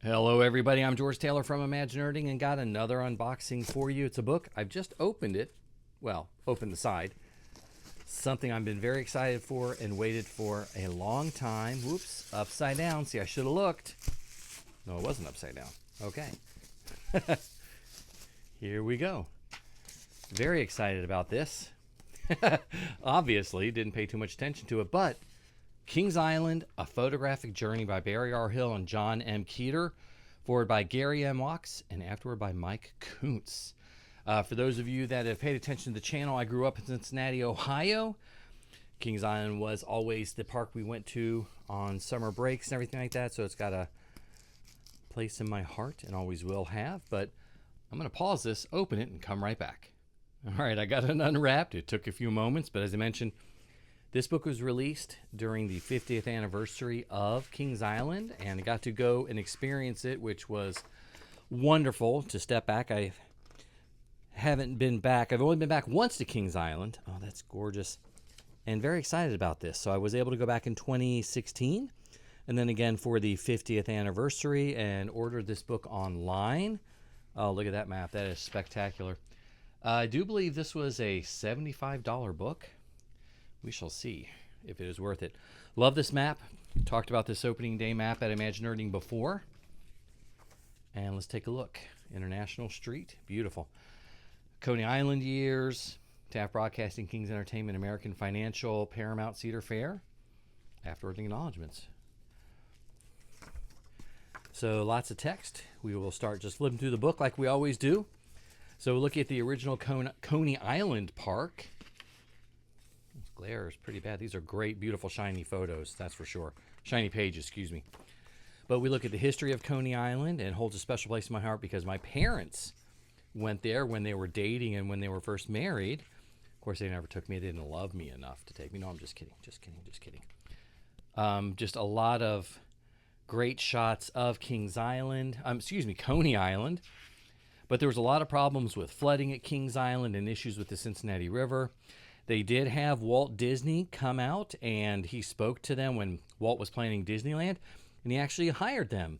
Hello everybody, I'm George Taylor from ImagiNERDing and got another unboxing for you. It's a book. I've just opened it. Well, opened the side. Something I've been very excited for and waited for a long time. Whoops, upside down. See, I should have looked. No, it wasn't upside down. Okay. Here we go. Very excited about this. Obviously, didn't pay too much attention to it, but Kings Island, A Photographic Journey by Barry R. Hill and John M. Keeter, forward by Gary M. Wachs, and afterward by Mike Kuntz. For those of you that have paid attention to the channel, I grew up in Cincinnati, Ohio. Kings Island was always the park we went to on summer breaks and everything like that, so it's got a place in my heart and always will have. But I'm going to pause this, open it, and come right back. All right, I got it unwrapped. It took a few moments, but as I mentioned, this book was released during the 50th anniversary of Kings Island, and I got to go and experience it, which was wonderful. To step back, I haven't been back. I've only been back once to Kings Island. Oh, that's gorgeous. And very excited about this. So I was able to go back in 2016, and then again for the 50th anniversary, and ordered this book online. Oh, look at that map. That is spectacular. I do believe this was a $75 book. We shall see if it is worth it. Love this map. Talked about this opening day map at ImagiNERDing before. And let's take a look. International Street. Beautiful. Coney Island years. Taft Broadcasting, Kings Entertainment, American Financial, Paramount, Cedar Fair. Afterward acknowledgments. So lots of text. We will start just flipping through the book like we always do. So we'll look at the original Coney Island Park. Glare is pretty bad. These are great, beautiful, shiny photos, that's for sure. Shiny pages, excuse me. But we look at the history of Coney Island, and it holds a special place in my heart because my parents went there when they were dating and when they were first married. Of course, they never took me. They didn't love me enough to take me. No, I'm just kidding. Just kidding. Just a lot of great shots of Kings Island. Coney Island. But there was a lot of problems with flooding at Kings Island and issues with the Cincinnati River. They did have Walt Disney come out, and he spoke to them when Walt was planning Disneyland, and he actually hired them.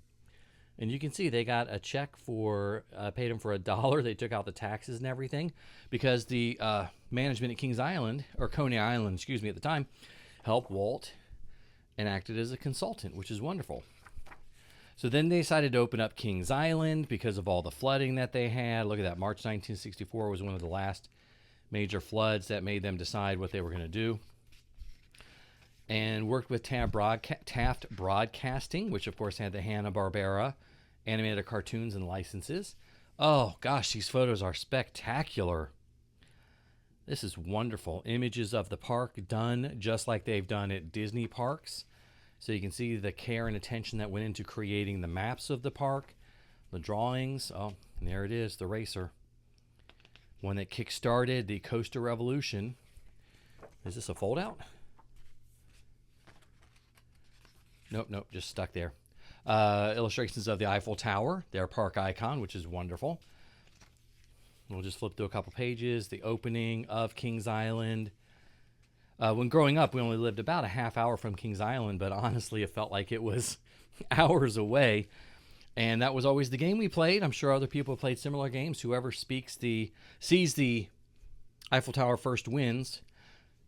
And you can see they got a check for, paid them for $1. They took out the taxes and everything because the management at Kings Island, or Coney Island, at the time, helped Walt and acted as a consultant, which is wonderful. So then they decided to open up Kings Island because of all the flooding that they had. Look at that. March 1964 was one of the last major floods that made them decide what they were going to do. And worked with Taft Broadcasting, which of course had the Hanna-Barbera animated cartoons and licenses. Oh gosh, these photos are spectacular. This is wonderful. Images of the park done just like they've done at Disney parks. So you can see the care and attention that went into creating the maps of the park, the drawings. Oh, and there it is, the racer. One that kick-started the Coaster Revolution. Is this a fold-out? Nope, just stuck there. Illustrations of the Eiffel Tower, their park icon, which is wonderful. We'll just flip through a couple pages. The opening of Kings Island. When growing up, we only lived about a half hour from Kings Island, but honestly, it felt like it was hours away. And that was always the game we played. I'm sure other people have played similar games. Whoever sees the Eiffel Tower first wins.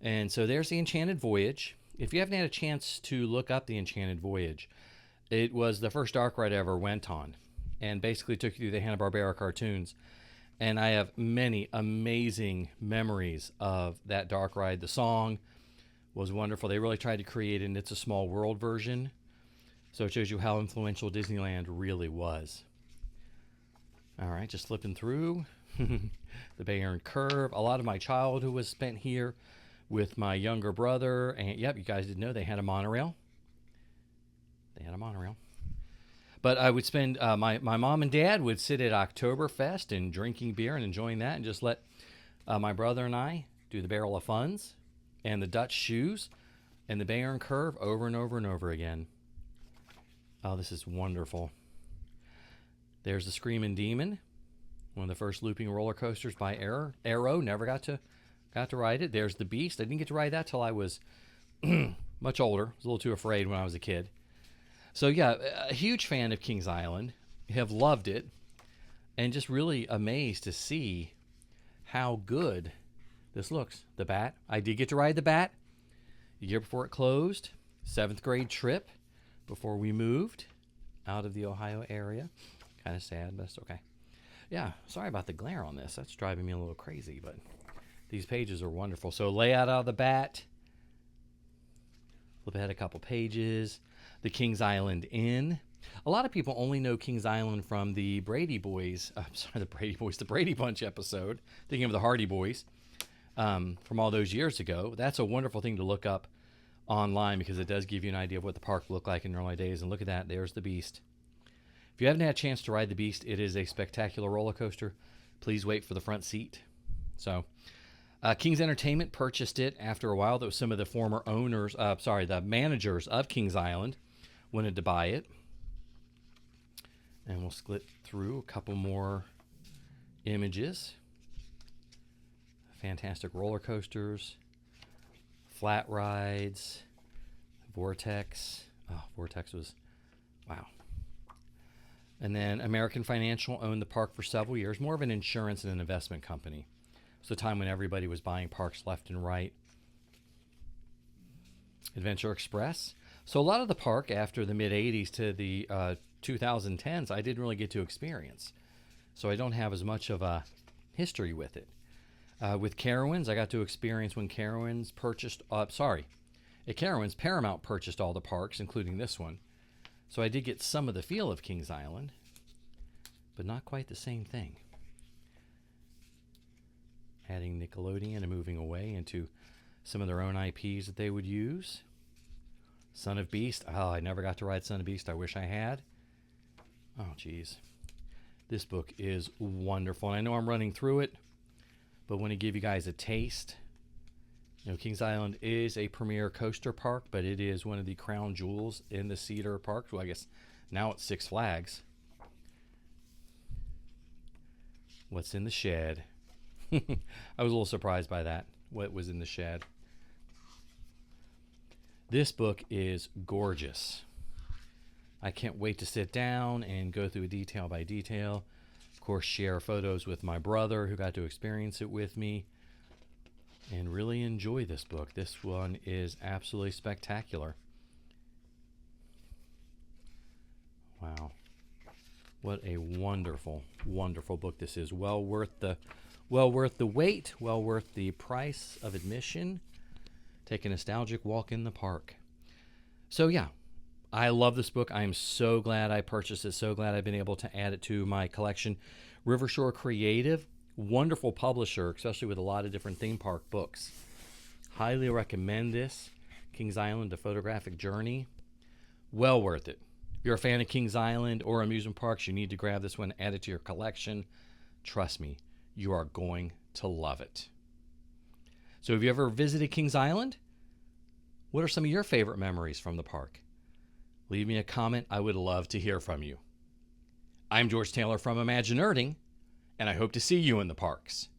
And so there's the Enchanted Voyage. If you haven't had a chance to look up the Enchanted Voyage, it was the first dark ride I ever went on, and basically took you through the Hanna-Barbera cartoons. And I have many amazing memories of that dark ride. The song was wonderful. They really tried to create an It's a Small World version. So it shows you how influential Disneyland really was. All right, just flipping through. The Bay Area Curve. A lot of my childhood was spent here with my younger brother. And yep, you guys didn't know they had a monorail. But I would spend, my mom and dad would sit at Oktoberfest and drinking beer and enjoying that, and just let my brother and I do the Barrel of Funds and the Dutch Shoes and the Bay Area Curve over and over and over again. Oh, this is wonderful. There's the Screamin' Demon, one of the first looping roller coasters by Arrow. Never got to ride it. There's the Beast. I didn't get to ride that till I was much older. I was a little too afraid when I was a kid. So yeah, a huge fan of Kings Island. Have loved it, and just really amazed to see how good this looks. The bat. I did get to ride the bat the year before it closed. 7th grade trip before we moved out of the Ohio area. Kind of sad, but it's okay. Yeah, sorry about the glare on this. That's driving me a little crazy, but these pages are wonderful. So layout out of the bat. Flip ahead a couple pages. The Kings Island Inn. A lot of people only know Kings Island from the Brady Boys. The Brady Bunch episode. Thinking of the Hardy Boys from all those years ago. That's a wonderful thing to look up online because it does give you an idea of what the park looked like in the early days. And look at that. There's the Beast. If you haven't had a chance to ride the Beast, it is a spectacular roller coaster. Please wait for the front seat. So, Kings Entertainment purchased it after a while. That was some of the former owners, the managers of Kings Island wanted to buy it. And we'll skip through a couple more images. Fantastic roller coasters, flat rides, Vortex. Oh, Vortex was, wow. And then American Financial owned the park for several years, more of an insurance and an investment company. It's the time when everybody was buying parks left and right. Adventure Express. So a lot of the park after the mid-'80s to the 2010s, I didn't really get to experience. So I don't have as much of a history with it. With Carowinds, I got to experience when Carowinds purchased, at Carowinds, Paramount purchased all the parks, including this one. So I did get some of the feel of Kings Island, but not quite the same thing. Adding Nickelodeon and moving away into some of their own IPs that they would use. Son of Beast. Oh, I never got to ride Son of Beast. I wish I had. Oh, geez. This book is wonderful. And I know I'm running through it, but I want to give you guys a taste. You know, Kings Island is a premier coaster park, but it is one of the crown jewels in the Cedar Park. Well, I guess now it's Six Flags. What's in the shed? I was a little surprised by that, what was in the shed. This book is gorgeous. I can't wait to sit down and go through detail by detail. Of course, share photos with my brother who got to experience it with me. And really enjoy this book. This one is absolutely spectacular. Wow. What a wonderful, wonderful book this is. Well worth the wait, well worth the price of admission. Take a nostalgic walk in the park. So yeah, I love this book. I am so glad I purchased it. So glad I've been able to add it to my collection. Rivershore Creative. Wonderful publisher, especially with a lot of different theme park books. Highly recommend this. Kings Island, A Photographic Journey. Well worth it. If you're a fan of Kings Island or amusement parks, you need to grab this one, add it to your collection. Trust me, you are going to love it. So have you ever visited Kings Island? What are some of your favorite memories from the park? Leave me a comment. I would love to hear from you. I'm George Taylor from ImagiNERDing, and I hope to see you in the parks.